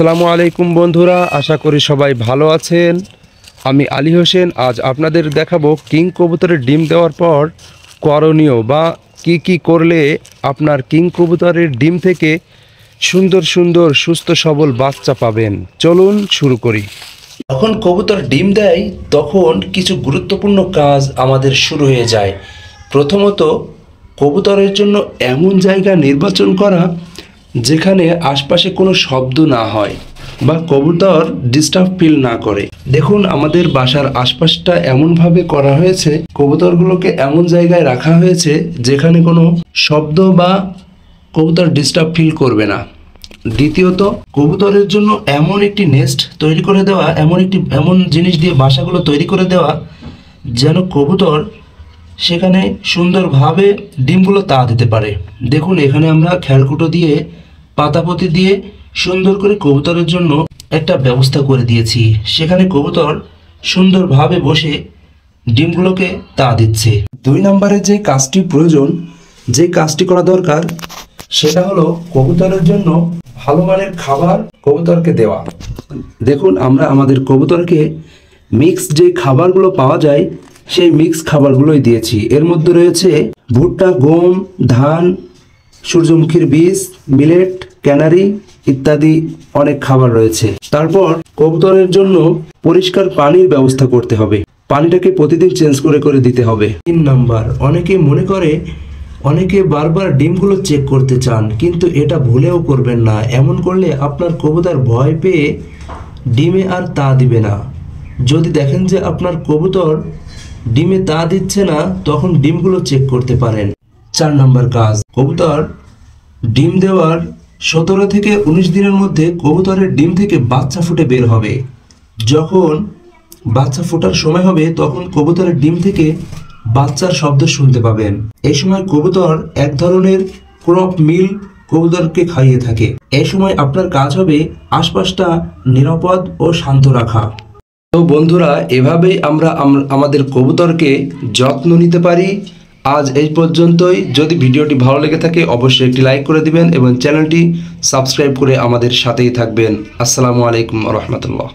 আসসালামু আলাইকুম বন্ধুরা, আশা করি সবাই ভালো আছেন। আমি আলী হোসেন। আজ আপনাদের দেখাবো কিং কবুতরের ডিম দেওয়ার পর করণীয় বা কি করলে আপনার কিং কবুতরের ডিম থেকে সুন্দর সুন্দর সুস্থ সবল বাচ্চা পাবেন। চলুন শুরু করি। যখন কবুতর ডিম দেয় তখন কিছু গুরুত্বপূর্ণ কাজ আমাদের শুরু হয়ে যায়। প্রথমত, কবুতরের জন্য এমন জায়গা নির্বাচন করা যেখানে আশপাশে কোনো শব্দ না হয় বা কবুতর ডিস্টার্ব ফিল না করে। দেখুন, আমাদের বাসার আশপাশটা এমনভাবে করা হয়েছে, কবুতরগুলোকে এমন জায়গায় রাখা হয়েছে যেখানে কোনো শব্দ বা কবুতর ডিস্টার্ব ফিল করবে না। দ্বিতীয়ত, কবুতরের জন্য এমন একটি নেস্ট তৈরি করে দেওয়া, এমন জিনিস দিয়ে বাসাগুলো তৈরি করে দেওয়া যেন কবুতর সেখানে সুন্দরভাবে ডিমগুলো তা দিতে পারে। দেখুন, এখানে আমরা খেরকুটো দিয়ে পাতাপতি দিয়ে সুন্দর করে কবুতরের জন্য একটা ব্যবস্থা করে দিয়েছি। সেখানে কবুতর সুন্দরভাবে বসে ডিমগুলোকে তা দিচ্ছে। 2 নম্বরে যে কাজটি প্রয়োজন, যে কাজটি করা দরকার, সেটা হলো কবুতরের জন্য ভালো মানের খাবার কবুতরকে দেওয়া। দেখুন, আমরা আমাদের কবুতরকে মিক্স যে খাবারগুলো পাওয়া যায় সেই মিক্স খাবারগুলোই দিয়েছি। এর মধ্যে রয়েছে ভুট্টা, গম, ধান, সূর্যমুখীর বীজ, মিলেট, ক্যানারি ইত্যাদি অনেক খাবার রয়েছে। তারপর কবুতরের জন্য পরিষ্কার পানির ব্যবস্থা করতে হবে। পানিটাকে প্রতিদিন চেঞ্জ করে করে দিতে হবে। 3 নাম্বার, অনেকে বারবার ডিমগুলো চেক করতে চান, কিন্তু এটা ভুলেও করবেন না। এমন করলে আপনার কবুতর ভয় পেয়ে ডিমে আর তা দিবে না। যদি দেখেন যে আপনার কবুতর ডিমে তা দিচ্ছে না, তখন ডিমগুলো চেক করতে পারেন। 4 নম্বর কাজ, কবুতর ডিম দেওয়ার 17 থেকে 19 দিনের মধ্যে কবুতরের ডিম থেকে বাচ্চা ফুটে বের হবে। যখন বাচ্চা ফোটার সময় হবে তখন কবুতরের ডিম থেকে বাচ্চার শব্দ শুনতে পাবেন। এই সময় কবুতর এক ধরনের ক্রপ মিল কবুতরকে খাইয়ে থাকে। এই সময় আপনার কাজ হবে আশপাশটা নিরাপদ ও শান্ত রাখা। তো বন্ধুরা, এভাবেই আমরা আমাদের কবুতরকে যত্ন নিতে পারি। আজ এই পর্যন্তই। যদি ভিডিওটি ভালো লেগে থাকে অবশ্যই একটি লাইক করে দিবেন এবং চ্যানেলটি সাবস্ক্রাইব করে আমাদের সাথেই থাকবেন। আসসালামু আলাইকুম ওয়া রাহমাতুল্লাহ।